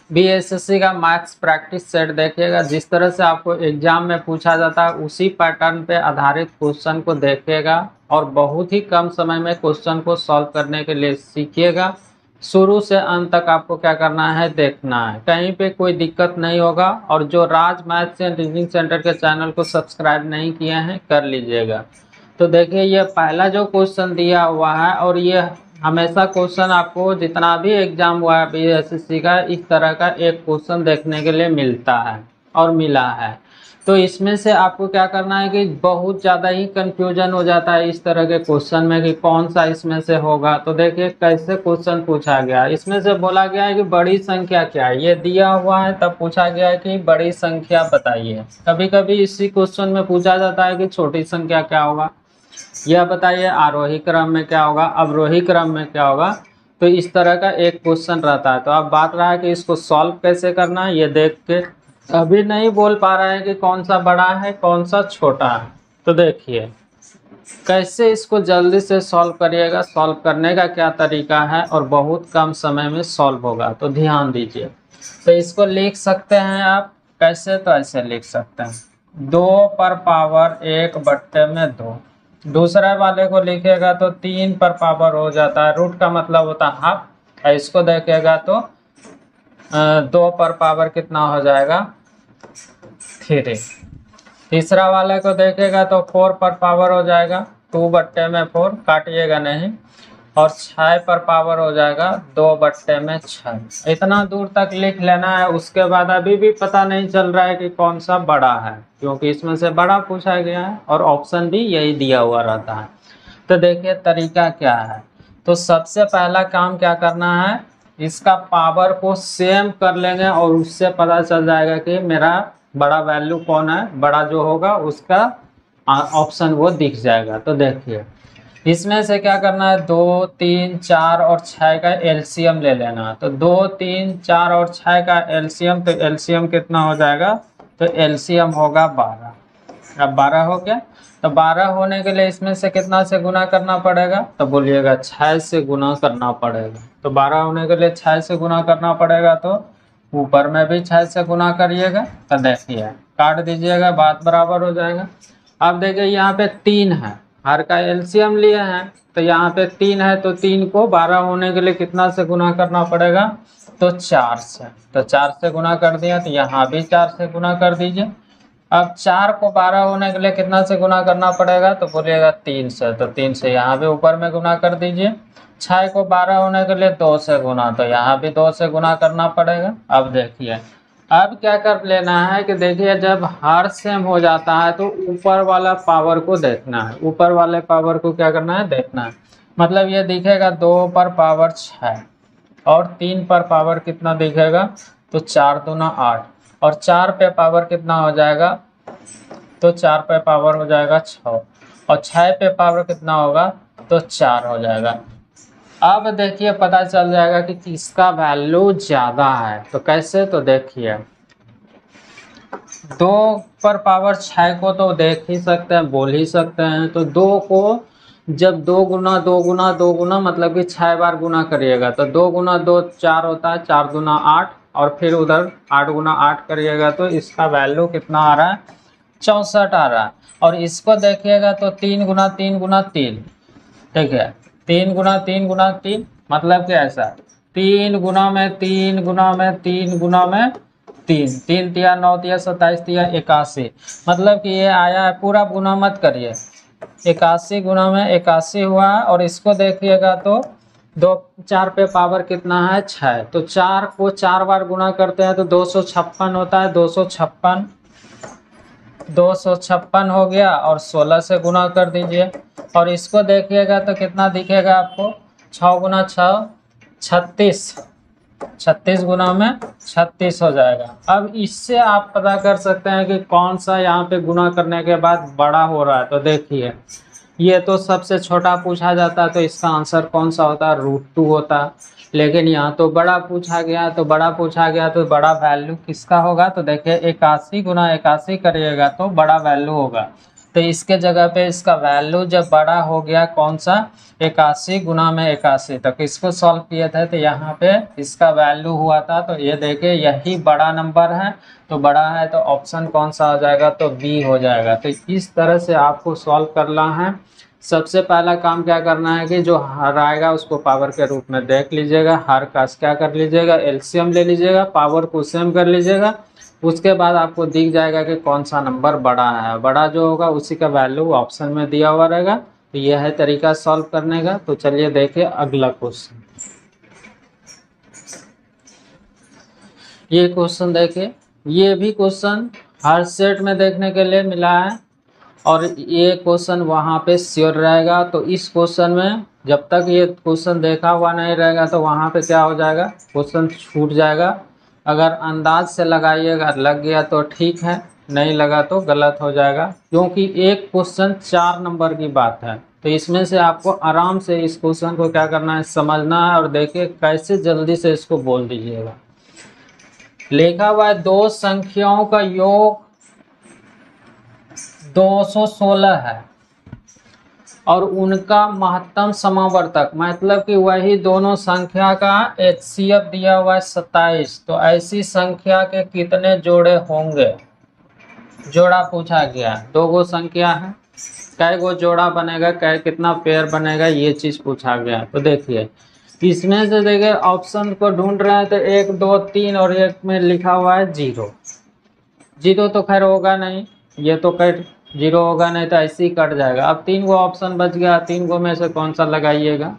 BSSC का maths practice set देखिएगा। जिस तरह से आपको एग्जाम में पूछा जाता है उसी पैटर्न पे आधारित क्वेश्चन को देखिएगा और बहुत ही कम समय में क्वेश्चन को सॉल्व करने के लिए सीखिएगा। शुरू से अंत तक आपको क्या करना है, देखना है, कहीं पे कोई दिक्कत नहीं होगा। और जो राज मैथ्स एंड रीजनिंग सेंटर के चैनल को सब्सक्राइब नहीं किए हैं कर लीजिएगा। तो देखिए ये पहला जो क्वेश्चन दिया हुआ है और ये हमेशा क्वेश्चन आपको जितना भी एग्जाम हुआ है बीएसएससी का इस तरह का एक क्वेश्चन देखने के लिए मिलता है और मिला है। तो इसमें से आपको क्या करना है कि बहुत ज़्यादा ही कंफ्यूजन हो जाता है इस तरह के क्वेश्चन में कि कौन सा इसमें से होगा। तो देखिए कैसे क्वेश्चन पूछा गया है। इसमें से बोला गया है कि बड़ी संख्या क्या है, ये दिया हुआ है तब पूछा गया है कि बड़ी संख्या बताइए। कभी कभी इसी क्वेश्चन में पूछा जाता है कि छोटी संख्या क्या होगा, यह बताइए आरोही क्रम में क्या होगा, अवरोही क्रम में क्या होगा। तो इस तरह का एक क्वेश्चन रहता है। तो अब बात रहा है कि इसको सॉल्व कैसे करना है। ये देख के अभी नहीं बोल पा रहे हैं कि कौन सा बड़ा है कौन सा छोटा है। तो देखिए कैसे इसको जल्दी से सॉल्व करिएगा, सॉल्व करने का क्या तरीका है और बहुत कम समय में सॉल्व होगा। तो ध्यान दीजिए। तो इसको लिख सकते हैं आप कैसे, तो ऐसे लिख सकते हैं 2 पर पावर 1 बट्टे में 2। दूसरे वाले को लिखेगा तो 3 पर पावर हो जाता है, रूट का मतलब होता है हाफ। इसको देखेगा तो 2 पर पावर कितना हो जाएगा 3। तीसरा वाले को देखेगा तो 4 पर पावर हो जाएगा 2 बट्टे में 4, काटिएगा नहीं। और 6 पर पावर हो जाएगा 2 बट्टे में 6। इतना दूर तक लिख लेना है। उसके बाद अभी भी पता नहीं चल रहा है कि कौन सा बड़ा है, क्योंकि इसमें से बड़ा पूछा गया है और ऑप्शन भी यही दिया हुआ रहता है। तो देखिए तरीका क्या है। तो सबसे पहला काम क्या करना है, इसका पावर को सेम कर लेंगे और उससे पता चल जाएगा कि मेरा बड़ा वैल्यू कौन है। बड़ा जो होगा उसका ऑप्शन वो दिख जाएगा। तो देखिए इसमें से क्या करना है, 2, 3, 4 और 6 का एलसीएम ले लेना। तो 2, 3, 4 और 6 का एलसीएम, तो एलसीएम कितना हो जाएगा, तो एलसीएम होगा 12। अब 12 हो गया। तो 12 होने के लिए इसमें से कितना से गुना करना पड़ेगा, तो बोलिएगा 6 से गुना करना पड़ेगा। तो 12 होने के लिए 6 से गुना करना पड़ेगा। तो ऊपर में भी 6 से गुना करिएगा। तो देखिए काट दीजिएगा, बात बराबर हो जाएगा। अब देखिए यहाँ पे 3 है, हर का एलसीएम लिए हैं। तो यहाँ पे 3 है तो 3 को 12 होने के लिए कितना से गुना करना पड़ेगा, तो 4 से। तो 4 से गुना कर दिया, तो यहाँ भी 4 से गुना कर दीजिए। अब 4 को 12 होने के लिए कितना से गुना करना पड़ेगा, तो बोलिएगा 3 से। तो 3 से यहाँ भी ऊपर में गुना कर दीजिए। 6 को 12 होने के लिए 2 से गुना, तो यहाँ भी 2 से गुना करना पड़ेगा। अब देखिए अब क्या कर लेना है कि देखिए जब हर सेम हो जाता है तो ऊपर वाला पावर को देखना है। ऊपर वाले पावर को क्या करना है, देखना है। मतलब ये दिखेगा 2 पर पावर 6 और 3 पर पावर कितना दिखेगा, तो 4 दूना 8 और 4 पे पावर कितना हो जाएगा, तो 4 पे पावर हो जाएगा 6 और 6 पे पावर कितना होगा, तो 4 हो जाएगा। अब देखिए पता चल जाएगा कि किसका वैल्यू ज़्यादा है। तो कैसे, तो देखिए 2 पर पावर 6 को तो देख ही सकते हैं, बोल ही सकते हैं। तो 2 को जब 2 गुना 2 गुना 2 गुना मतलब कि 6 बार गुना करिएगा तो 2 गुना 2 4 होता है, 4 दूना 8 और फिर उधर 8 गुना 8 करिएगा तो इसका वैल्यू कितना आ रहा है, 64 आ रहा है। और इसको देखिएगा तो 3 गुना 3 गुना 3, ठीक है, 3 गुना 3 गुना 3 मतलब कि ऐसा 3 गुना में 3 गुना में 3 गुना में 3, 3 तिया 9 तिया 27 तिया 81, मतलब कि ये आया है। पूरा गुना मत करिए, 81 गुना में 81 हुआ। और इसको देखिएगा तो 2 4 पे पावर कितना है 6, तो 4 को 4 बार गुना करते हैं तो 256 होता है। 256 हो गया और 16 से गुना कर दीजिए। और इसको देखिएगा तो कितना दिखेगा आपको, 6 गुना 6 36, 36 गुना में 36 हो जाएगा। अब इससे आप पता कर सकते हैं कि कौन सा यहाँ पे गुना करने के बाद बड़ा हो रहा है। तो देखिए ये तो सबसे छोटा पूछा जाता है तो इसका आंसर कौन सा होता है, √2 होता है। लेकिन यहाँ तो बड़ा पूछा गया, तो बड़ा पूछा गया तो बड़ा वैल्यू किसका होगा, तो देखिए 81 गुना 81 करिएगा तो बड़ा वैल्यू होगा। तो इसके जगह पे इसका वैल्यू जब बड़ा हो गया कौन सा 81 गुना में 81, तो किसको सॉल्व किए थे तो यहाँ पे इसका वैल्यू हुआ था। तो ये देखिए यही बड़ा नंबर है, तो बड़ा है तो ऑप्शन कौन सा हो जाएगा तो बी हो जाएगा। तो इस तरह से आपको सॉल्व करना है। सबसे पहला काम क्या करना है कि जो हर आएगा उसको पावर के रूप में देख लीजिएगा, हर का क्या कर लीजिएगा एलसीएम ले लीजिएगा, पावर को सेम कर लीजिएगा। उसके बाद आपको दिख जाएगा कि कौन सा नंबर बड़ा है, बड़ा जो होगा उसी का वैल्यू ऑप्शन में दिया हुआ रहेगा। तो यह है तरीका सॉल्व करने का। तो चलिए देखिए अगला क्वेश्चन। ये क्वेश्चन देखिए, ये भी क्वेश्चन हर सेट में देखने के लिए मिला है और ये क्वेश्चन वहाँ पे श्योर रहेगा। तो इस क्वेश्चन में जब तक ये क्वेश्चन देखा हुआ नहीं रहेगा तो वहाँ पे क्या हो जाएगा क्वेश्चन छूट जाएगा। अगर अंदाज से लगाइएगा लग गया तो ठीक है, नहीं लगा तो गलत हो जाएगा, क्योंकि एक क्वेश्चन 4 नंबर की बात है। तो इसमें से आपको आराम से इस क्वेश्चन को क्या करना है समझना है और देखिए कैसे जल्दी से इसको बोल दीजिएगा। लिखा हुआ है दो संख्याओं का योग 216 है और उनका महत्तम समावर्तक, मतलब कि वही दोनों संख्या का एचसीएफ दिया हुआ है 27। तो ऐसी संख्या के कितने जोड़े होंगे, जोड़ा पूछा गया। दो गो संख्या है, कै गो जोड़ा बनेगा, कै कितना पेयर बनेगा, ये चीज पूछा गया। तो देखिए इसमें से देखिए ऑप्शन को ढूंढ रहे हैं तो 1 2 3 और एक में लिखा हुआ है 0। 0 तो खैर होगा नहीं, ये तो खैर 0 होगा नहीं, तो ऐसे ही कट जाएगा। अब 3 गो ऑप्शन बच गया, 3 गो में से कौन सा लगाइएगा।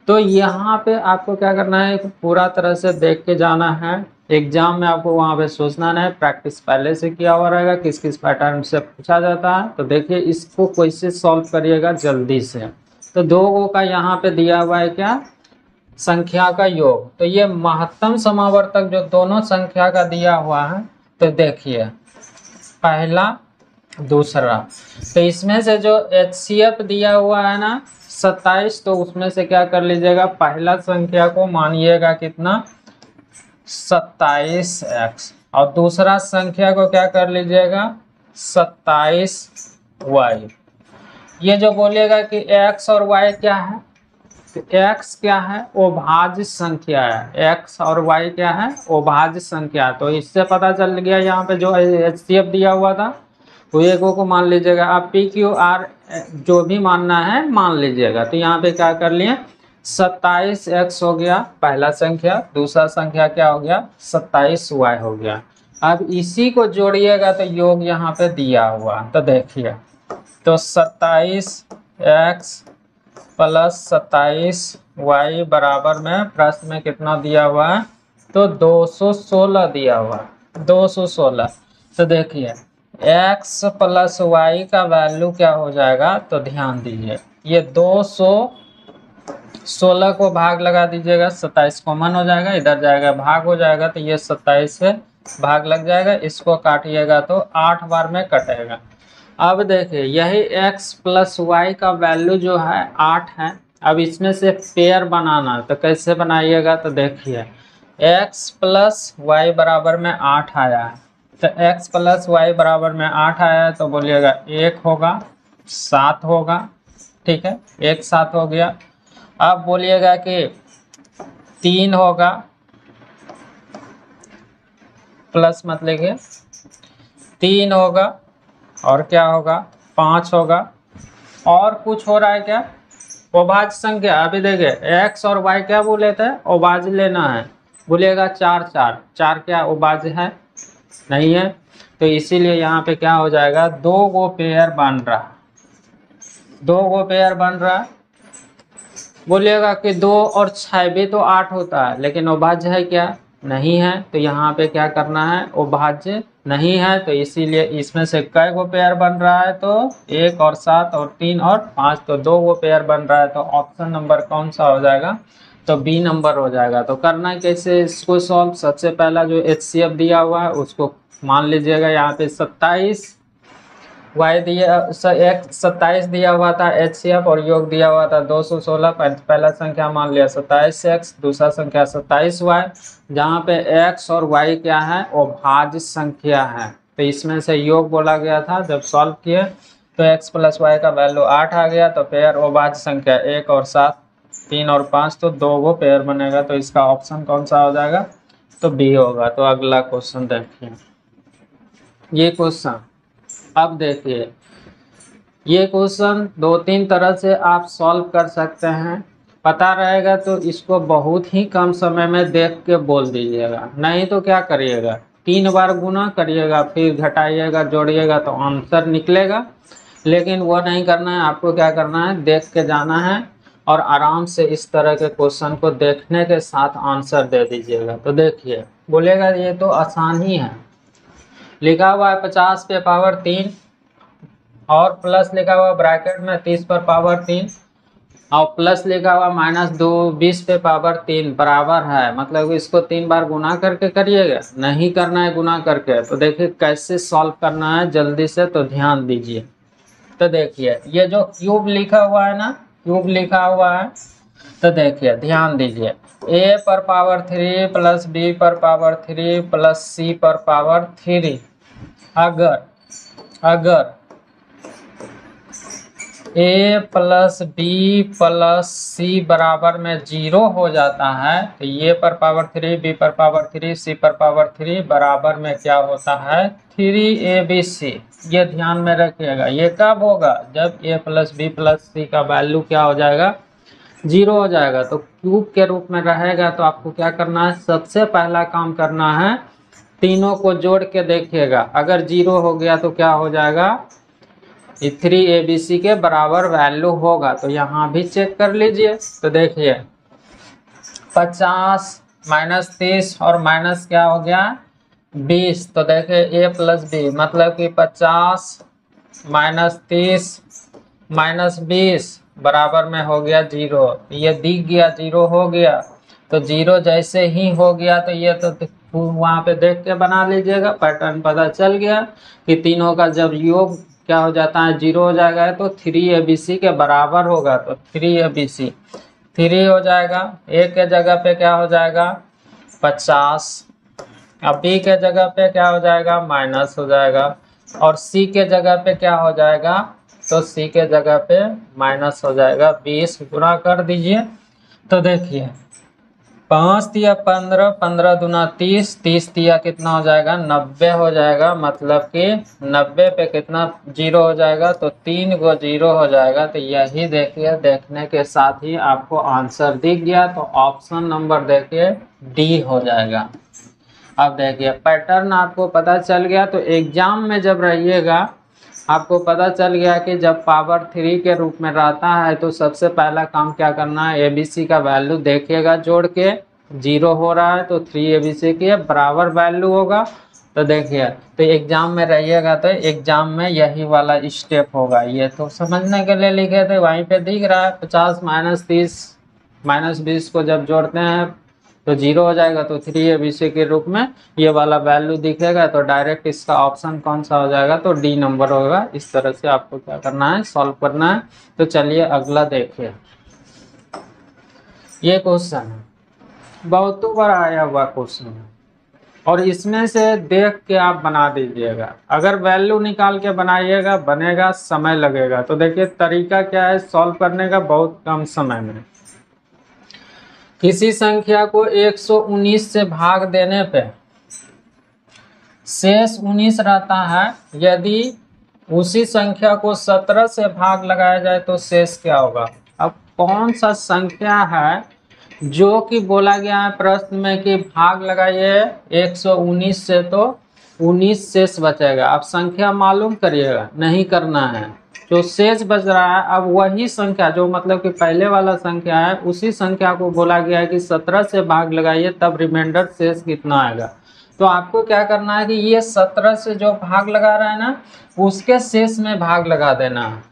तो यहाँ पे आपको क्या करना है पूरा तरह से देख के जाना है। एग्जाम में आपको वहाँ पे सोचना नहीं, प्रैक्टिस पहले से किया हुआ रहेगा किस किस पैटर्न से पूछा जाता है। तो देखिए इसको कैसे सॉल्व करिएगा जल्दी से। तो 2 गो का यहाँ पे दिया हुआ है क्या संख्या का योग। तो ये महत्तम समावर्तक जो दोनों संख्या का दिया हुआ है, तो देखिए पहला दूसरा, तो इसमें से जो एचसीएफ दिया हुआ है ना 27, तो उसमें से क्या कर लीजिएगा पहला संख्या को मानिएगा कितना 27x और दूसरा संख्या को क्या कर लीजिएगा 27y। ये जो बोलिएगा कि x और y क्या है, तो x क्या है अभाज्य संख्या है, x और y क्या है अभाज्य संख्या। तो इससे पता चल गया यहाँ पे जो एचसीएफ दिया हुआ था तो एक को मान लीजिएगा। आप पी क्यू आर जो भी मानना है मान लीजिएगा। तो यहाँ पे क्या कर लिए 27x हो गया पहला संख्या, दूसरा संख्या क्या हो गया 27y हो गया। अब इसी को जोड़िएगा तो योग यहाँ पे दिया हुआ। तो देखिए तो 27x प्लस 27y बराबर में प्रश्न में कितना दिया हुआ है तो 216 दिया हुआ 216। तो देखिए x प्लस y का वैल्यू क्या हो जाएगा, तो ध्यान दीजिए ये 216 को भाग लगा दीजिएगा, 27 कॉमन हो जाएगा, इधर जाएगा भाग हो जाएगा, तो ये 27 से भाग लग जाएगा। इसको काटिएगा तो 8 बार में कटेगा। अब देखिए यही x प्लस वाई का वैल्यू जो है 8 है। अब इसमें से पेयर बनाना, तो कैसे बनाइएगा, तो देखिए x प्लस वाई बराबर में 8 आया है। तो x प्लस वाई बराबर में 8 आया है तो बोलिएगा 1 होगा 7 होगा, ठीक है 1 7 हो गया। अब बोलिएगा कि 3 होगा, प्लस मत लिखिए, 3 होगा और क्या होगा 5 होगा। और कुछ हो रहा है क्या, अभाज्य संख्या। अभी देखिए x और y क्या बोले थे, अभाज्य लेना है। बोलिएगा 4 4 4 क्या अभाज्य है, नहीं है। तो इसीलिए यहाँ पे क्या हो जाएगा 2 गो पेयर बन रहा है, 2 गो पेयर बन रहा है। बोलिएगा कि 2 और 6 भी तो 8 होता है, लेकिन अभाज्य है क्या, नहीं है। तो यहाँ पे क्या करना है अभाज्य नहीं है। तो इसीलिए इसमें से कई गो पेयर बन रहा है, तो 1 और 7 और 3 और 5, तो 2 गो पेयर बन रहा है। तो ऑप्शन नंबर कौन सा हो जाएगा, तो बी नंबर हो जाएगा। तो करना है कैसे इसको सॉल्व, सबसे पहला जो एचसीएफ दिया हुआ है उसको मान लीजिएगा। यहाँ पे 27 y दिया, 27 दिया हुआ था एचसीएफ और योग दिया हुआ था 216। पहला संख्या मान लिया 27x, दूसरा संख्या 27y, जहाँ पे x और y क्या है अभाज्य संख्या है। तो इसमें से योग बोला गया था जब सॉल्व किए। तो x प्लस वाई का वैल्यू 8 आ गया। तो पेयर अभाज्य संख्या 1 और 7, 3 और 5, तो 2 गो पेयर बनेगा। तो इसका ऑप्शन कौन सा हो जाएगा? तो बी होगा। तो अगला क्वेश्चन देखिए, ये क्वेश्चन अब देखिए, ये क्वेश्चन 2-3 तरह से आप सॉल्व कर सकते हैं। पता रहेगा तो इसको बहुत ही कम समय में देख के बोल दीजिएगा, नहीं तो क्या करिएगा, 3 बार गुना करिएगा, फिर घटाइएगा, जोड़िएगा तो आंसर निकलेगा। लेकिन वो नहीं करना है, आपको क्या करना है, देख के जाना है और आराम से इस तरह के क्वेश्चन को देखने के साथ आंसर दे दीजिएगा। तो देखिए, बोलेगा ये तो आसान ही है, लिखा हुआ है 50 पे पावर 3 और प्लस लिखा हुआ ब्रैकेट में 30 पर पावर 3 और प्लस लिखा हुआ -2 20 पे पावर 3 बराबर है, मतलब इसको 3 बार गुना करके करिएगा, नहीं करना है गुना करके। तो देखिए कैसे सॉल्व करना है जल्दी से, तो ध्यान दीजिए। तो देखिए ये जो क्यूब लिखा हुआ है ना, क्यूब लिखा हुआ है, तो देखिए ध्यान दीजिए, a पर पावर 3 प्लस b पर पावर 3 प्लस c पर पावर 3, अगर a plus b plus c बराबर में 0 हो जाता है, तो a पर पावर 3, b पर पावर 3, c पर पावर 3 बराबर में क्या होता है, 3abc। ये ध्यान में रखिएगा। ये कब होगा, जब a plus b plus c का वैल्यू क्या हो जाएगा, 0 हो जाएगा। तो क्यूब के रूप में रहेगा। तो आपको क्या करना है, सबसे पहला काम करना है, तीनों को जोड़ के देखिएगा, अगर 0 हो गया तो क्या हो जाएगा, 3abc के बराबर वैल्यू होगा। तो यहाँ भी चेक कर लीजिए। तो देखिए 50 -30 और माइनस क्या हो गया, 20। तो देखिए a प्लस बी मतलब कि 50 -30 -20 बराबर में हो गया 0। ये दिख गया 0 हो गया। तो 0 जैसे ही हो गया तो ये तो वहाँ पे देख के बना लीजिएगा, पैटर्न पता चल गया कि तीनों का जब योग क्या हो जाता है, 0 हो जाएगा, तो 3abc के बराबर होगा। तो 3abc 3 हो जाएगा। a के जगह पे क्या हो जाएगा, 50। अब b के जगह पे क्या हो जाएगा, माइनस हो जाएगा। और c के जगह पे क्या हो जाएगा, तो c के जगह पे माइनस हो जाएगा। 20 गुणा कर दीजिए। तो देखिए 5 तिया 15, 15 दूना 30, 30 तिया कितना हो जाएगा, 90 हो जाएगा। मतलब कि 90 पे कितना 0 हो जाएगा, तो 3 गो 0 हो जाएगा। तो यही देखिए, देखने के साथ ही आपको आंसर दिख गया। तो ऑप्शन नंबर देखिए डी हो जाएगा। अब देखिए पैटर्न आपको पता चल गया। तो एग्जाम में जब रहिएगा, आपको पता चल गया कि जब पावर 3 के रूप में रहता है तो सबसे पहला काम क्या करना है, abc का वैल्यू देखिएगा, जोड़ के 0 हो रहा है तो 3abc के बराबर वैल्यू होगा। तो देखिए, तो एग्जाम में रहिएगा तो एग्जाम में यही वाला स्टेप होगा। ये तो समझने के लिए लिखे थे, वहीं पे दिख रहा है 50 -30 -20 को जब जोड़ते हैं तो 0 हो जाएगा। तो 3abc के रूप में ये वाला वैल्यू दिखेगा। तो डायरेक्ट इसका ऑप्शन कौन सा हो जाएगा, तो डी नंबर होगा। इस तरह से आपको क्या करना है, सॉल्व करना है। तो चलिए अगला देखिए, ये क्वेश्चन है, बहुत बार आया हुआ क्वेश्चन है और इसमें से देख के आप बना दीजिएगा। अगर वैल्यू निकाल के बनाइएगा बनेगा, समय लगेगा। तो देखिए तरीका क्या है सॉल्व करने का, बहुत कम समय में। किसी संख्या को 119 से भाग देने पे शेष 19 रहता है, यदि उसी संख्या को 17 से भाग लगाया जाए तो शेष क्या होगा। अब कौन सा संख्या है जो कि बोला गया है प्रश्न में कि भाग लगाइए 119 से तो 19 शेष बचेगा। अब संख्या मालूम करिएगा, नहीं करना है, जो शेष बच रहा है अब वही संख्या, जो मतलब कि पहले वाला संख्या है, उसी संख्या को बोला गया है कि 17 से भाग लगाइए तब रिमाइंडर शेष कितना आएगा। तो आपको क्या करना है कि ये 17 से जो भाग लगा रहा है ना, उसके शेष में भाग लगा देना है।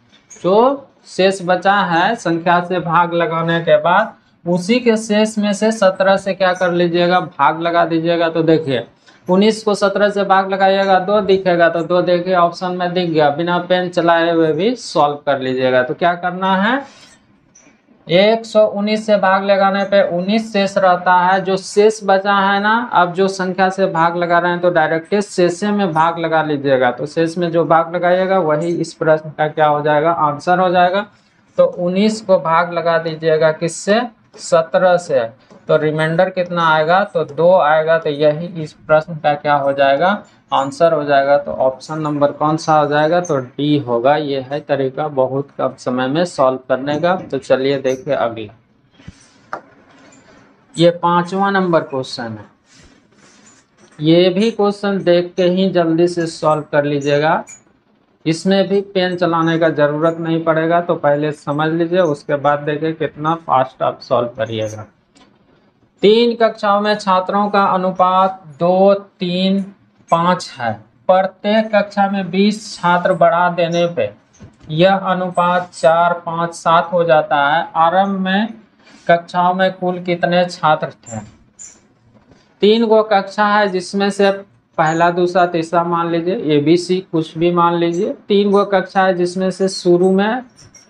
जो शेष बचा है संख्या से भाग लगाने के बाद उसी के शेष में से 17 से क्या कर लीजिएगा, भाग लगा दीजिएगा। तो देखिए 19 को 17 से भाग लगाइएगा 2 दिखेगा, तो 2 देखिए ऑप्शन में दिख गया, बिना पेन चलाए हुए भी सॉल्व कर लीजिएगा। तो क्या करना है, 119 से भाग लगाने पे 19 शेष रहता है। जो शेष बचा है ना, अब जो संख्या से भाग लगा रहे हैं तो डायरेक्ट शेष में भाग लगा लीजिएगा। तो शेष में जो भाग लगाइएगा वही इस प्रश्न का क्या हो जाएगा, आंसर हो जाएगा। तो 19 को भाग लगा दीजिएगा किससे, 17 से। तो रिमाइंडर कितना आएगा, तो 2 आएगा। तो यही इस प्रश्न का क्या हो जाएगा, आंसर हो जाएगा। तो ऑप्शन नंबर कौन सा हो जाएगा, तो डी होगा। ये है तरीका बहुत कम समय में सॉल्व करने का। तो चलिए देखिए अगला, ये 5वां नंबर क्वेश्चन है। ये भी क्वेश्चन देख के ही जल्दी से सॉल्व कर लीजिएगा। इसमें भी पेन चलाने का जरूरत नहीं पड़ेगा। तो पहले समझ लीजिए, उसके बाद देखिए कितना फास्ट आप सॉल्व करिएगा। 3 कक्षाओं में छात्रों का अनुपात 2, 3, 5 है। प्रत्येक कक्षा में 20 छात्र बढ़ा देने पे यह अनुपात 4, 5, 7 हो जाता है। आरंभ में कक्षाओं में कुल कितने छात्र थे। 3 गो कक्षा है, जिसमें से पहला, दूसरा, तीसरा मान लीजिए, ABC कुछ भी मान लीजिए। 3 गो कक्षा है, जिसमें से शुरू में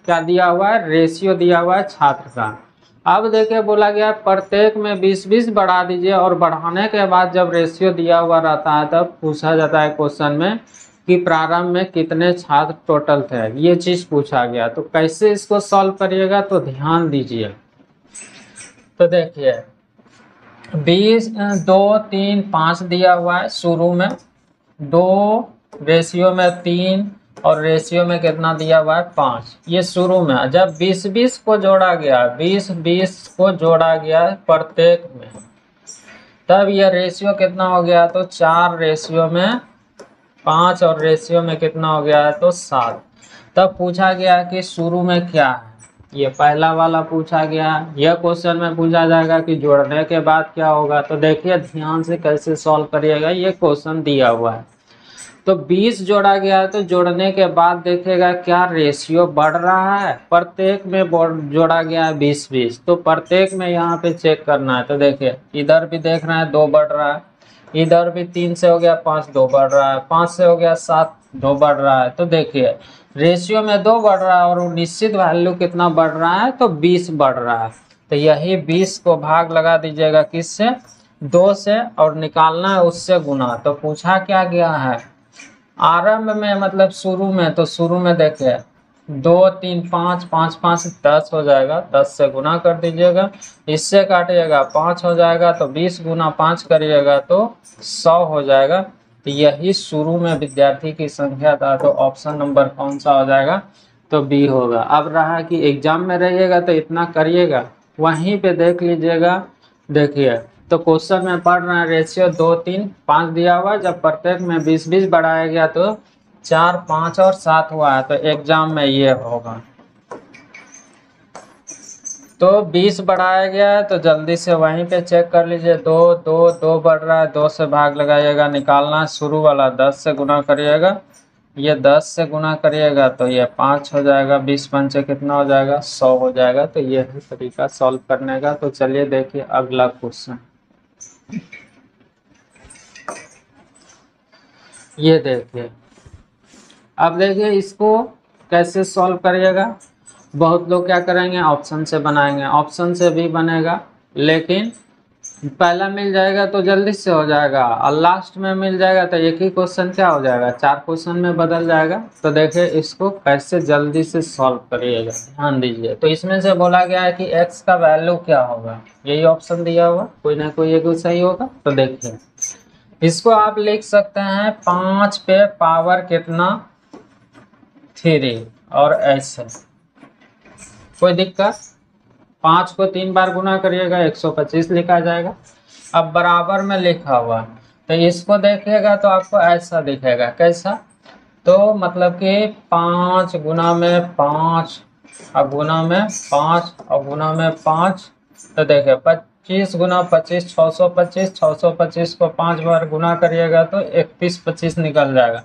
क्या दिया हुआ है, रेशियो दिया हुआ है छात्र का। अब देखिए बोला गया प्रत्येक में 20-20 बढ़ा दीजिए, और बढ़ाने के बाद जब रेशियो दिया हुआ रहता है तब पूछा जाता है क्वेश्चन में कि प्रारंभ में कितने छात्र टोटल थे। ये चीज पूछा गया। तो कैसे इसको सॉल्व करिएगा, तो ध्यान दीजिए। तो देखिए 20, 2, 3, 5 दिया हुआ है शुरू में, 2 रेशियो में 3 और रेशियो में कितना दिया हुआ है, 5। ये शुरू में जब 20-20 को जोड़ा गया, 20-20 को जोड़ा गया प्रत्येक में, तब यह रेशियो कितना हो गया, तो 4 रेशियो में 5 और रेशियो में कितना हो गया है, तो 7। तब पूछा गया कि शुरू में क्या है, ये पहला वाला पूछा गया। यह क्वेश्चन में पूछा जाएगा कि जोड़ने के बाद क्या होगा। तो देखिए ध्यान से कैसे सॉल्व करिएगा, ये क्वेश्चन दिया हुआ है। तो 20 जोड़ा गया है, तो जोड़ने के बाद देखेगा क्या रेशियो बढ़ रहा है। प्रत्येक में जोड़ा गया है 20-20, तो प्रत्येक में यहाँ पे चेक करना है। तो देखिए इधर भी देख रहे हैं 2 बढ़ रहा है, इधर भी 3 से हो गया 5, 2 बढ़ रहा है, 5 से हो गया 7, 2 बढ़ रहा है। तो देखिए रेशियो में 2 बढ़ रहा है, और निश्चित वैल्यू कितना बढ़ रहा है, तो 20 बढ़ रहा है। तो यही 20 को भाग लगा दीजिएगा किससे, 2 से, और निकालना है उससे गुना। तो पूछा क्या गया है, आरंभ में मतलब शुरू में। तो शुरू में देखिए 2, 3, 5, 5, 5, 10 हो जाएगा, 10 से गुना कर दीजिएगा, इससे काटिएगा 5 हो जाएगा। तो 20 गुना 5 करिएगा तो 100 हो जाएगा। तो यही शुरू में विद्यार्थी की संख्या था। तो ऑप्शन नंबर कौन सा हो जाएगा, तो बी होगा। अब रहा कि एग्जाम में रहिएगा तो इतना करिएगा, वहीं पे देख लीजिएगा। देखिए तो क्वेश्चन में पढ़ रहे हैं रेशियो 2, 3, 5 दिया हुआ है। जब प्रत्येक में 20-20 बढ़ाया गया तो 4, 5 और 7 हुआ है। तो एग्जाम में ये होगा। तो 20 बढ़ाया गया है, तो जल्दी से वहीं पे चेक कर लीजिए। 2, 2, 2 बढ़ रहा है, 2 से भाग लगाइएगा, निकालना है शुरू वाला, 10 से गुना करिएगा, ये 10 से गुना करिएगा तो ये 5 हो जाएगा, 20 पंचे कितना हो जाएगा, 100 हो जाएगा। तो ये है तरीका सॉल्व करने का। तो चलिए देखिए अगला क्वेश्चन। ये देखिए, अब देखिए इसको कैसे सॉल्व करिएगा। बहुत लोग क्या करेंगे, ऑप्शन से बनाएंगे, ऑप्शन से भी बनेगा, लेकिन पहला मिल जाएगा तो जल्दी से हो जाएगा, और लास्ट में मिल जाएगा तो एक ही क्वेश्चन क्या हो जाएगा, 4 क्वेश्चन में बदल जाएगा। तो देखिए इसको कैसे जल्दी से सॉल्व करिएगा, ध्यान दीजिए। तो इसमें से बोला गया है कि x का वैल्यू क्या होगा, यही ऑप्शन दिया हुआ, कोई ना कोई एक सही होगा। तो देखिए इसको आप लिख सकते हैं 5 पे पावर कितना 3, और ऐसे कोई दिक्कत। 5 को 3 बार गुना करिएगा, 125 लिखा जाएगा। अब बराबर में लिखा हुआ, तो इसको देखिएगा तो आपको ऐसा दिखेगा, कैसा, तो मतलब कि 5 गुना में 5 और गुना में 5 और गुना में 5। तो देखिए 25 गुना 25, 625, 625 को 5 बार गुना करिएगा तो 31-25 निकल जाएगा।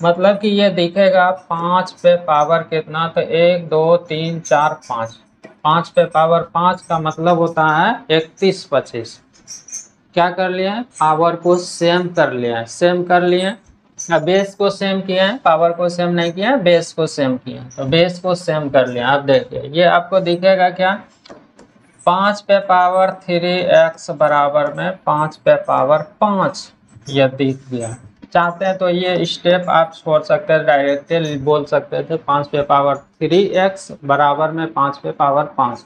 मतलब कि ये दिखेगा 5 पे पावर कितना, तो 1, 2, 3, 4, 5, 5 पे पावर 5 का मतलब होता है 31-25। क्या कर लिए, पावर को सेम कर लिए, सेम कर लिए। अब बेस को सेम किए हैं, पावर को सेम नहीं किया, बेस को सेम किया, तो बेस को सेम कर लिया। आप देखिए ये आपको दिखेगा क्या, 5 पे पावर 3x बराबर में 5 पे पावर 5, यह दिख गया। चाहते हैं तो ये स्टेप आप छोड़ सकते हैं, डायरेक्टली बोल सकते थे 5 पे पावर 3x बराबर में 5 पे पावर 5।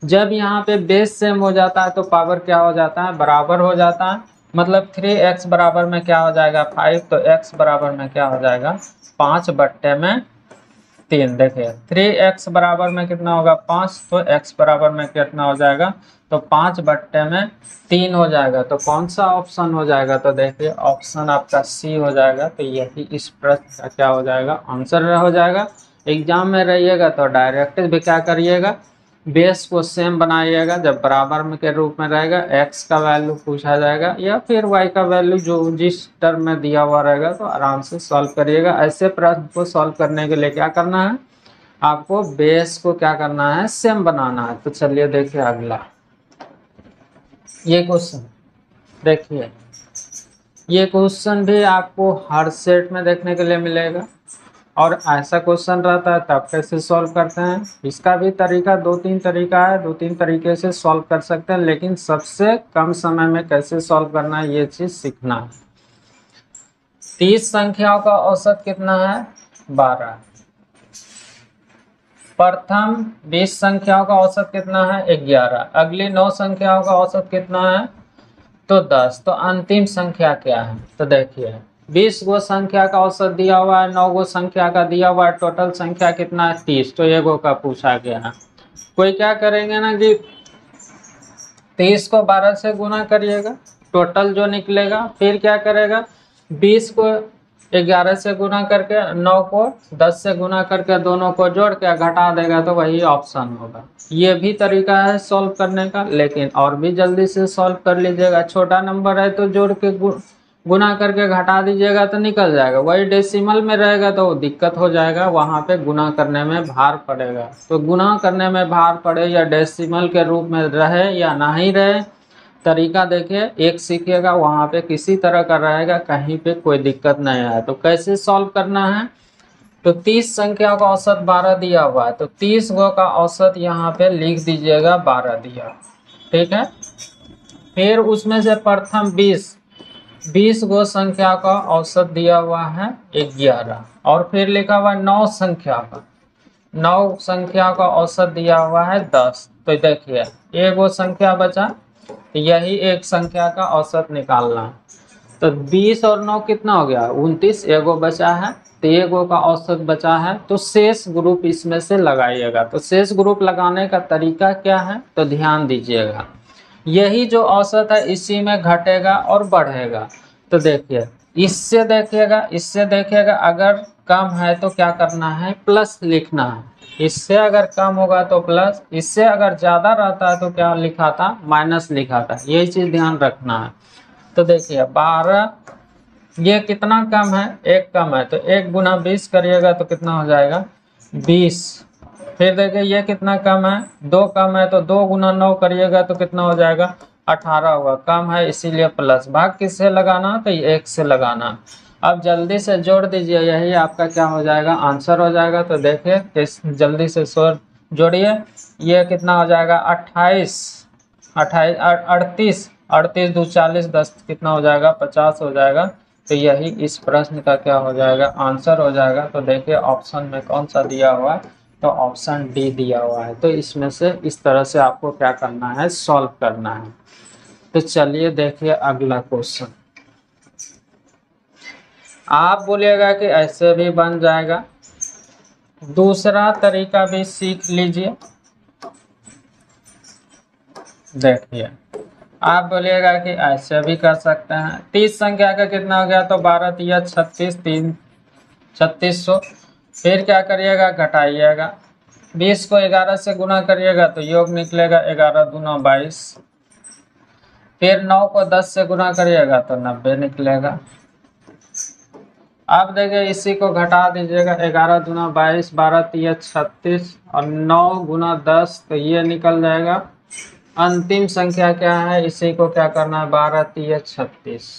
जब यहाँ पे बेस सेम हो जाता है तो पावर क्या हो जाता है, बराबर हो जाता है। मतलब 3x बराबर में क्या हो जाएगा 5, तो x बराबर में क्या हो जाएगा 5/3। देखिए 3x बराबर में कितना होगा 5, तो x बराबर में कितना हो जाएगा, तो 5/3 हो जाएगा। तो कौन सा ऑप्शन हो जाएगा, तो देखिए ऑप्शन आपका सी हो जाएगा। तो यही इस प्रश्न का क्या हो जाएगा, आंसर हो जाएगा। एग्जाम में रहिएगा तो डायरेक्ट भी क्या करिएगा, बेस को सेम बनाइएगा। जब बराबर में के रूप में रहेगा, x का वैल्यू पूछा जाएगा या फिर y का वैल्यू जो जिस टर्म में दिया हुआ रहेगा, तो आराम से सॉल्व करिएगा। ऐसे प्रश्न को सॉल्व करने के लिए क्या करना है, आपको बेस को क्या करना है, सेम बनाना है। तो चलिए देखिए अगला ये क्वेश्चन देखिए। ये क्वेश्चन भी आपको हर सेट में देखने के लिए मिलेगा, और ऐसा क्वेश्चन रहता है तब कैसे सॉल्व करते हैं। इसका भी तरीका 2-3 तरीका है, 2-3 तरीके से सॉल्व कर सकते हैं, लेकिन सबसे कम समय में कैसे सॉल्व करना है ये चीज सीखना है। 30 संख्याओं का औसत कितना है, 12। प्रथम 20 संख्याओं का औसत कितना है, 11। अगली 9 संख्याओं का औसत कितना है, तो 10। तो अंतिम संख्या क्या है, तो देखिए 20 गो संख्या का औसत दिया हुआ है, 9 गो संख्या का दिया हुआ है, टोटल संख्या कितना है 30। तो ये गो का पूछा गया है। कोई क्या करेंगे ना कि 30 को 12 से गुना करिएगा, टोटल जो निकलेगा। फिर क्या करेगा, 20 को 11 से गुना करके, 9 को 10 से गुना करके, दोनों को जोड़ के घटा देगा, तो वही ऑप्शन होगा। ये भी तरीका है सॉल्व करने का, लेकिन और भी जल्दी से सॉल्व कर लीजिएगा। छोटा नंबर है तो जोड़ के गुना करके घटा दीजिएगा तो निकल जाएगा। वही डेसिमल में रहेगा तो दिक्कत हो जाएगा, वहाँ पे गुना करने में भार पड़ेगा। तो गुना करने में भार पड़े या डेसिमल के रूप में रहे या ना ही रहे, तरीका देखिए एक सीखिएगा, वहाँ पे किसी तरह का रहेगा, कहीं पे कोई दिक्कत नहीं आए। तो कैसे सॉल्व करना है, तो 30 संख्या का औसत 12 दिया हुआ है, तो 30 गो का औसत यहाँ पे लिख दीजिएगा 12 दिया, ठीक है। फिर उसमें से प्रथम 20 गो संख्या का औसत दिया हुआ है 11, और फिर लिखा हुआ 9 संख्या का, 9 संख्या का औसत दिया हुआ है 10। तो देखिए एक वो संख्या बचा, तो यही एक संख्या का औसत निकालना है। तो 20 और 9 कितना हो गया 29, एगो बचा है, तो एगो का औसत बचा है। तो शेष ग्रुप इसमें से लगाइएगा। तो शेष ग्रुप लगाने का तरीका क्या है, तो ध्यान दीजिएगा, यही जो औसत है इसी में घटेगा और बढ़ेगा। तो देखिए इससे देखिएगा अगर कम है तो क्या करना है, प्लस लिखना है। इससे अगर कम होगा तो प्लस, इससे अगर ज़्यादा रहता है तो क्या लिखा था, माइनस लिखा था। यही चीज़ ध्यान रखना है। तो देखिए 12, ये कितना कम है, 1 कम है, तो 1 गुना 20 करिएगा तो कितना हो जाएगा 20। फिर देखिए ये कितना कम है, 2 कम है, तो 2 गुना 9 करिएगा तो कितना हो जाएगा 18 होगा, कम है इसीलिए प्लस। भाग किससे लगाना, तो 1 से लगाना। अब जल्दी से जोड़ दीजिए, यही आपका क्या हो जाएगा, आंसर हो जाएगा। तो देखिए किस जल्दी से जोड़िए, ये कितना हो जाएगा 28, 38, 38 2 40, 10 कितना हो जाएगा 50 हो जाएगा। तो यही इस प्रश्न का क्या हो जाएगा, आंसर हो जाएगा। तो देखिए ऑप्शन में कौन सा दिया हुआ है, तो ऑप्शन डी दिया हुआ है। तो इसमें से इस तरह से आपको क्या करना है, सॉल्व करना है। तो चलिए देखिए अगला क्वेश्चन। आप बोलिएगा कि ऐसे भी बन जाएगा, दूसरा तरीका भी सीख लीजिए। देखिए आप बोलिएगा कि ऐसे भी कर सकते हैं। 30 संख्या का कितना हो गया, तो 12 तिया 36, 3 3600। फिर क्या करिएगा, घटाइएगा। 20 को 11 से गुना करिएगा तो योग निकलेगा 11 दूना 22। फिर 9 को 10 से गुना करिएगा तो 90 निकलेगा। अब देखिए इसी को घटा दीजिएगा, 11 दूना 22, 12 तिया 36 और 9 गुना 10, तो ये निकल जाएगा। अंतिम संख्या क्या है, इसी को क्या करना है, 12 तिया 36।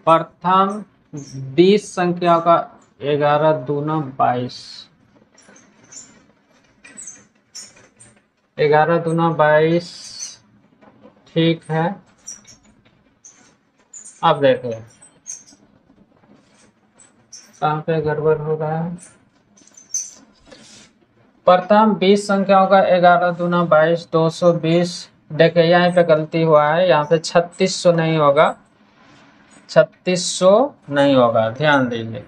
प्रथम 20 संख्या का 11 दूना 22, 11 दूना 22, ठीक है। अब देखिए कहाँ पे गड़बड़ हो रहा है। प्रथम 20 संख्याओं का 11 दूना 22, 220। देखिए यहाँ पे गलती हुआ है, यहाँ पे 3600 नहीं होगा, 3600 नहीं होगा, ध्यान दीजिए।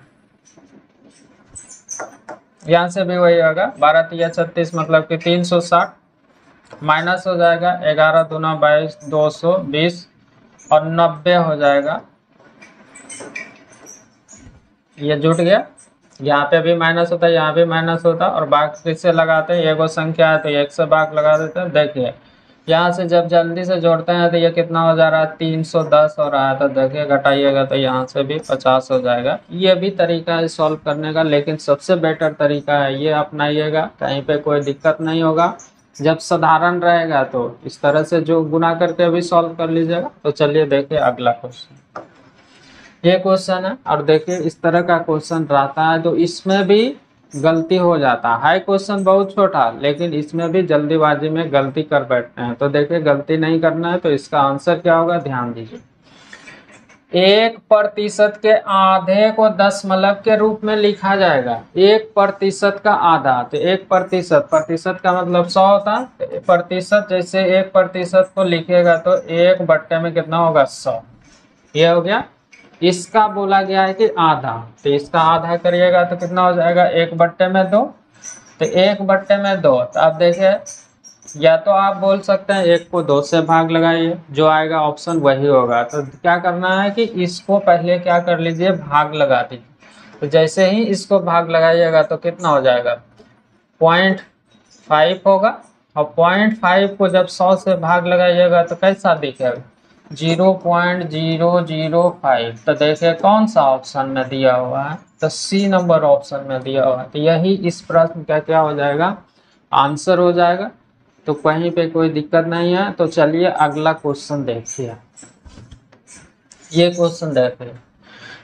यहाँ से भी वही होगा, 12 तिया 36 मतलब कि 360, माइनस हो जाएगा 11 दूना 22, 220 और 90 हो जाएगा। ये जुट गया, यहाँ पे भी माइनस होता है, यहाँ भी माइनस होता है, और भाग किससे लगाते हैं, एगो संख्या है तो 1 से भाग लगा देते हैं। देखिए यहाँ से जब जल्दी से जोड़ते हैं तो ये कितना हो जा रहा है, 310 हो रहा है। तो देखिए घटाइएगा तो यहाँ से भी 50 हो जाएगा। ये भी तरीका है सॉल्व करने का, लेकिन सबसे बेटर तरीका है ये अपनाइएगा, कहीं पे कोई दिक्कत नहीं होगा। जब साधारण रहेगा तो इस तरह से जो गुना करके भी सॉल्व कर लीजिएगा। तो चलिए देखिए अगला क्वेश्चन, ये क्वेश्चन है और देखिए इस तरह का क्वेश्चन रहता है तो इसमें भी गलती हो जाता है। क्वेश्चन बहुत छोटा, लेकिन इसमें भी जल्दीबाजी में गलती कर बैठते हैं। तो देखिए गलती नहीं करना है, तो इसका आंसर क्या होगा, ध्यान दीजिए। 1% के आधे को दशमलव के रूप में लिखा जाएगा। 1% का आधा, तो 1%, प्रतिशत का मतलब 100 होता है। प्रतिशत जैसे 1% को लिखेगा तो 1/में में कितना होगा, 100। ये हो गया। इसका बोला गया है कि आधा, तो इसका आधा करिएगा तो कितना हो जाएगा, 1/2। तो 1/2। तो अब देखिए, या तो आप बोल सकते हैं 1 को 2 से भाग लगाइए, जो आएगा ऑप्शन वही होगा। तो क्या करना है कि इसको पहले क्या कर लीजिए, भाग लगा दीजिए। तो जैसे ही इसको भाग लगाइएगा तो कितना हो जाएगा, 0.5 होगा। और 0.5 को जब 100 से भाग लगाइएगा तो कैसा दिखेगा, 0.005। तो देखिए कौन सा ऑप्शन में दिया हुआ है, तो सी नंबर ऑप्शन में दिया हुआ है। तो यही इस प्रश्न का क्या हो जाएगा, आंसर हो जाएगा। तो कहीं पे कोई दिक्कत नहीं है। तो चलिए अगला क्वेश्चन देखिए। ये क्वेश्चन देखिए,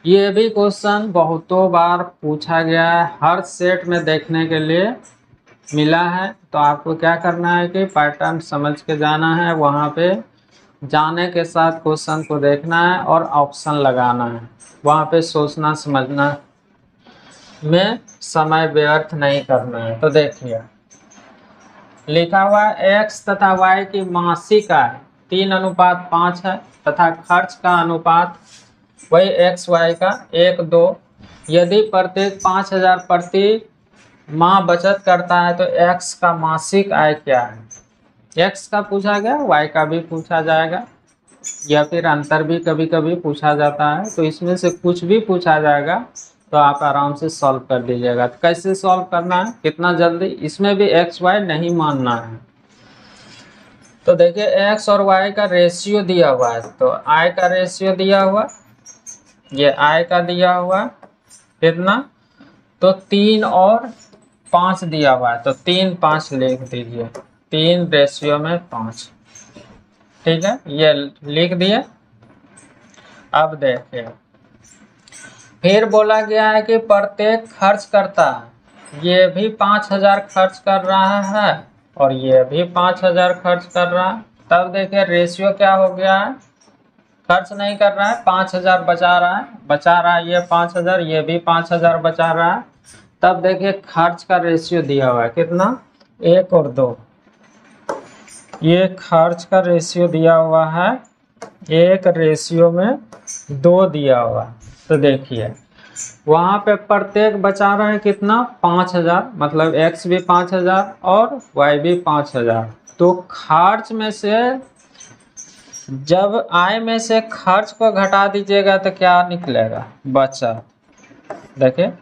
ये भी क्वेश्चन बहुतों बार पूछा गया है, हर सेट में देखने के लिए मिला है। तो आपको क्या करना है कि पैटर्न समझ के जाना है, वहाँ पे जाने के साथ क्वेश्चन को देखना है और ऑप्शन लगाना है। वहाँ पे सोचना समझना में समय व्यर्थ नहीं करना है। तो देखिए लिखा हुआ है x तथा y की मासिक आय 3:5 है तथा खर्च का अनुपात वही x y का 1:2। यदि प्रत्येक 5000 प्रति माह बचत करता है तो x का मासिक आय क्या है। x का पूछा गया, y का भी पूछा जाएगा, या फिर अंतर भी कभी कभी पूछा जाता है। तो इसमें से कुछ भी पूछा जाएगा तो आप आराम से सॉल्व कर दीजिएगा। तो कैसे सॉल्व करना है, कितना जल्दी, इसमें भी x y नहीं मानना है। तो देखिए x और y का रेशियो दिया हुआ है, तो i का रेशियो दिया हुआ, ये i का दिया हुआ कितना, तो 3 और 5 दिया हुआ है। तो 3 5 लिख दीजिए, 3:5। ठीक है, ये लिख दिए। अब देखिए फिर बोला गया है कि प्रत्येक खर्च करता है, ये भी 5000 खर्च कर रहा है और ये भी 5000 खर्च कर रहा है। तब देखिए रेशियो क्या हो गया है, खर्च नहीं कर रहा है, 5000 बचा रहा है, ये 5000, ये भी 5000 बचा रहा है। तब देखिए खर्च का रेशियो दिया हुआ है कितना, 1 और 2। ये खर्च का रेशियो दिया हुआ है 1:2 दिया हुआ। तो देखिए वहाँ पे प्रत्येक बचा रहा है कितना, 5000, मतलब x भी 5000 और y भी 5000। तो खर्च में से, जब आय में से खर्च को घटा दीजिएगा तो क्या निकलेगा, बचत। देखिए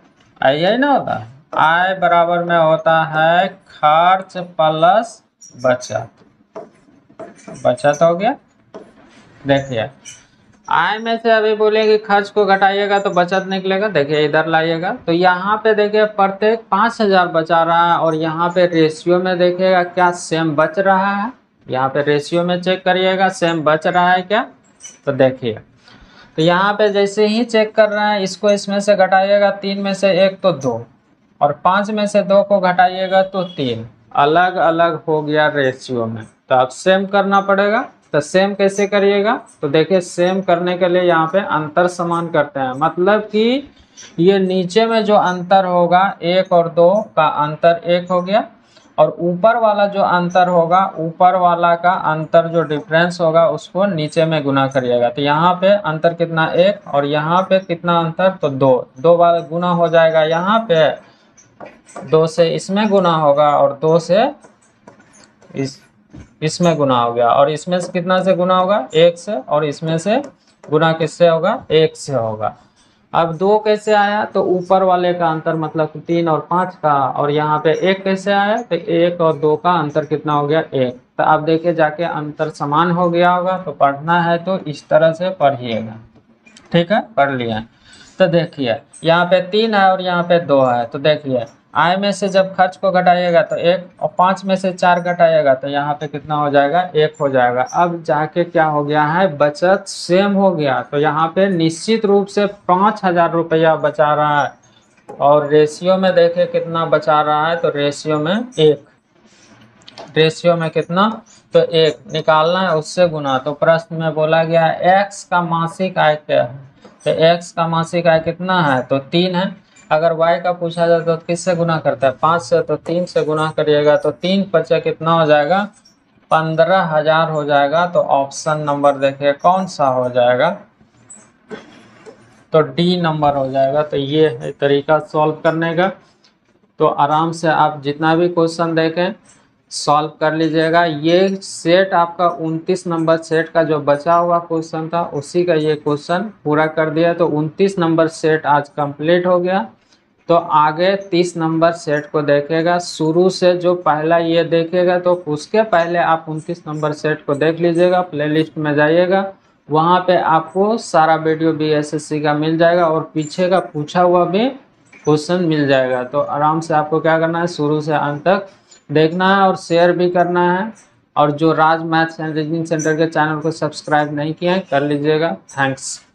आय यही ना होता है, आय बराबर में होता है खर्च प्लस बचत। बचत हो गया। देखिए आय में से अभी बोले कि खर्च को घटाइएगा तो बचत निकलेगा। देखिए इधर लाइएगा तो यहाँ पे देखिए प्रत्येक 5000 बचा रहा है और यहाँ पे रेशियो में देखिएगा क्या सेम बच रहा है। यहाँ पे रेशियो में चेक करिएगा सेम बच रहा है क्या। तो देखिए तो यहाँ पे जैसे ही चेक कर रहे हैं, इसको इसमें से घटाइएगा 3 में से 1 तो 2, और 5 में से 2 को घटाइएगा तो 3, अलग अलग हो गया रेशियो में। तो आप सेम करना पड़ेगा। तो सेम कैसे करिएगा, तो देखिए सेम करने के लिए यहाँ पे अंतर समान करते हैं, मतलब कि ये नीचे में जो अंतर होगा 1 और 2 का अंतर 1 हो गया, और ऊपर वाला जो अंतर होगा, ऊपर वाला का अंतर जो डिफरेंस होगा उसको नीचे में गुना करिएगा। तो यहाँ पे अंतर कितना 1, और यहाँ पे कितना अंतर, तो 2, 2 बार गुना हो जाएगा, यहाँ पे 2 से इसमें गुना होगा, और 2 से इसमें गुना हो गया, और इसमें से कितना से गुना होगा, 1 से, और इसमें से गुना किससे होगा, 1 से होगा। अब 2 कैसे आया, तो ऊपर वाले का अंतर मतलब 3 और 5 का, और यहाँ पे 1 कैसे आया, तो 1 और 2 का अंतर कितना हो गया, 1। तो आप देखिए जाके अंतर समान हो गया होगा। तो पढ़ना है तो इस तरह से पढ़िएगा, ठीक है, पढ़ लिया। तो देखिए यहाँ पे 3 है और यहाँ पे 2 है। तो देखिए आय में से जब खर्च को घटाइएगा तो 1, और 5 में से 4 घटाइएगा तो यहाँ पे कितना हो जाएगा, 1 हो जाएगा। अब जाके क्या हो गया है, बचत सेम हो गया। तो यहाँ पे निश्चित रूप से 5,000 रुपया बचा रहा है, और रेशियो में देखिए कितना बचा रहा है, तो रेशियो में 1, रेशियो में कितना, तो 1 निकालना है, उससे गुना। तो प्रश्न में बोला गया है x का मासिक आय क्या है, तो x का मासिक आय कितना है, तो 3 है। अगर y का पूछा जाए तो किससे गुना करता है, 5 से, तो 3 से गुना करिएगा तो 3 5 कितना हो जाएगा, 15,000 हो जाएगा। तो ऑप्शन नंबर देखिए कौन सा हो जाएगा, तो डी नंबर हो जाएगा। तो ये है तरीका सॉल्व करने का। तो आराम से आप जितना भी क्वेश्चन देखें सॉल्व कर लीजिएगा। ये सेट आपका 29 नंबर सेट का जो बचा हुआ क्वेश्चन था उसी का ये क्वेश्चन पूरा कर दिया। तो 29 नंबर सेट आज कंप्लीट हो गया। तो आगे 30 नंबर सेट को देखेगा, शुरू से जो पहला ये देखेगा तो उसके पहले आप 29 नंबर सेट को देख लीजिएगा, प्लेलिस्ट में जाइएगा, वहाँ पे आपको सारा वीडियो BSSC का मिल जाएगा और पीछे का पूछा हुआ भी क्वेश्चन मिल जाएगा। तो आराम से आपको क्या करना है, शुरू से अंत तक देखना है और शेयर भी करना है। और जो राज मैथ्स एंड रीजनिंग सेंटर के चैनल को सब्सक्राइब नहीं किया है कर लीजिएगा। थैंक्स।